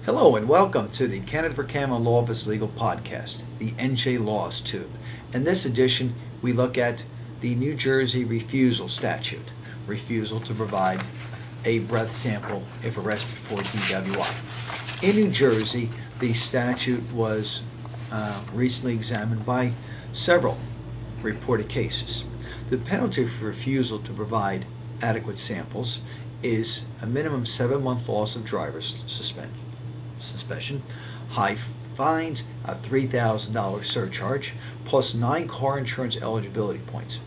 Hello and welcome to the Kenneth Vercammen Law Office Legal Podcast, the NJ Laws Tube. In this edition, we look at the New Jersey Refusal Statute, refusal to provide a breath sample if arrested for DWI. In New Jersey, the statute was recently examined by several reported cases. The penalty for refusal to provide adequate samples is a minimum 7-month loss of driver's suspension, high fines, a $3,000 surcharge, plus 9 car insurance eligibility points.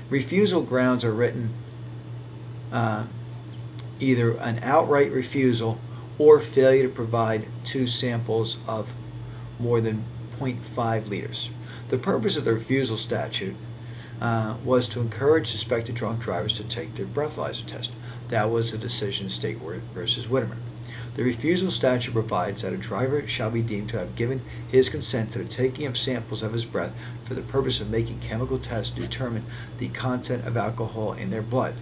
Refusal grounds are written either an outright refusal or failure to provide 2 samples of more than 0.5 liters. The purpose of the refusal statute was to encourage suspected drunk drivers to take their breathalyzer test. That was a decision of State versus Woodbridge. The refusal statute provides that a driver shall be deemed to have given his consent to the taking of samples of his breath for the purpose of making chemical tests to determine the content of alcohol in their blood,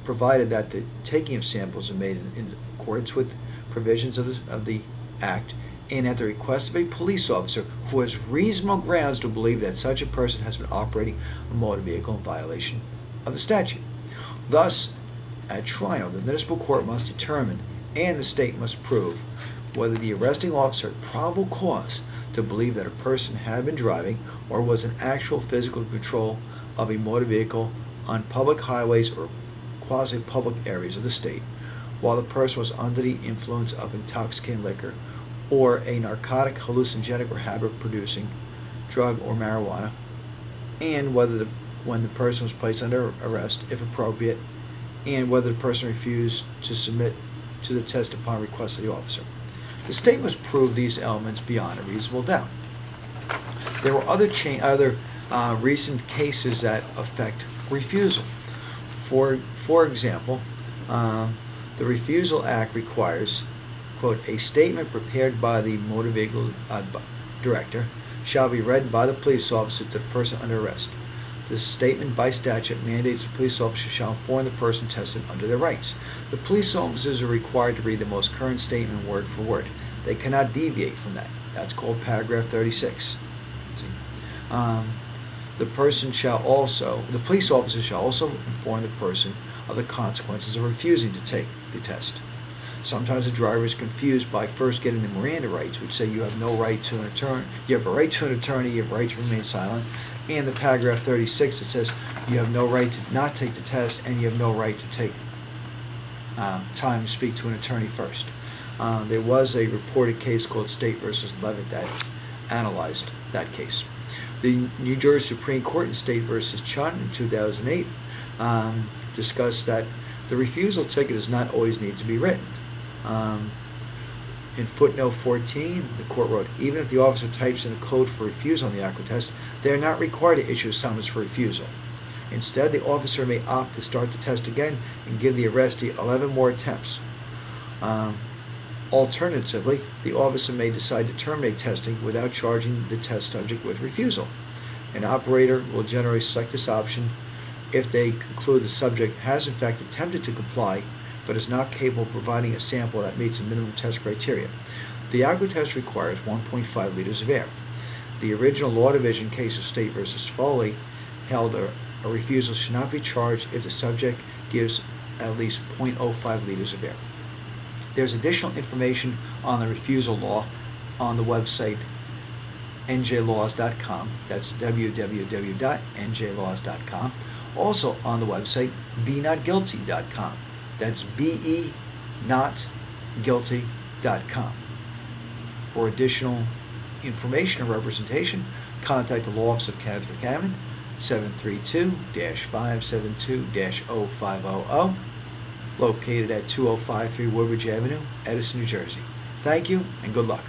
provided that the taking of samples are made in accordance with provisions of the Act and at the request of a police officer who has reasonable grounds to believe that such a person has been operating a motor vehicle in violation of the statute. Thus, at trial, the municipal court must determine and the state must prove whether the arresting officer had probable cause to believe that a person had been driving or was in actual physical control of a motor vehicle on public highways or quasi-public areas of the state while the person was under the influence of intoxicating liquor or a narcotic, hallucinogenic, or habit-producing drug or marijuana, and whether when the person was placed under arrest, if appropriate, and whether the person refused to submit to the test upon request of the officer. The state must prove these elements beyond a reasonable doubt. There were other recent cases that affect refusal. For example, the Refusal Act requires, quote, a statement prepared by the motor vehicle director shall be read by the police officer to the person under arrest. This statement by statute mandates the police officer shall inform the person tested under their rights. The police officers are required to read the most current statement word for word. They cannot deviate from that. That's called paragraph 36. The police officer shall also inform the person of the consequences of refusing to take the test. Sometimes the driver is confused by first getting the Miranda rights, which say you have no right to an attorney, you have a right to an attorney, you have a right to remain silent, and the paragraph 36 that says you have no right to not take the test and you have no right to take time to speak to an attorney first. There was a reported case called State versus Levitt that analyzed that case. The New Jersey Supreme Court in State versus Chun in 2008 discussed that the refusal ticket does not always need to be written. In footnote 14, the court wrote, even if the officer types in a code for refusal on the alcohol test, they are not required to issue a summons for refusal. Instead, the officer may opt to start the test again and give the arrestee 11 more attempts. Alternatively, the officer may decide to terminate testing without charging the test subject with refusal. An operator will generally select this option if they conclude the subject has in fact attempted to comply but is not capable of providing a sample that meets the minimum test criteria. The alcohol test requires 1.5 liters of air. The original Law Division case of State versus Foley held a refusal should not be charged if the subject gives at least 0.05 liters of air. There's additional information on the refusal law on the website njlaws.com. That's www.njlaws.com. Also on the website benotguilty.com. That's benotguilty.com. For additional information or representation, contact the Law Office of Kenneth Vercammen, 732-572-0500, located at 2053 Woodbridge Avenue, Edison, New Jersey. Thank you and good luck.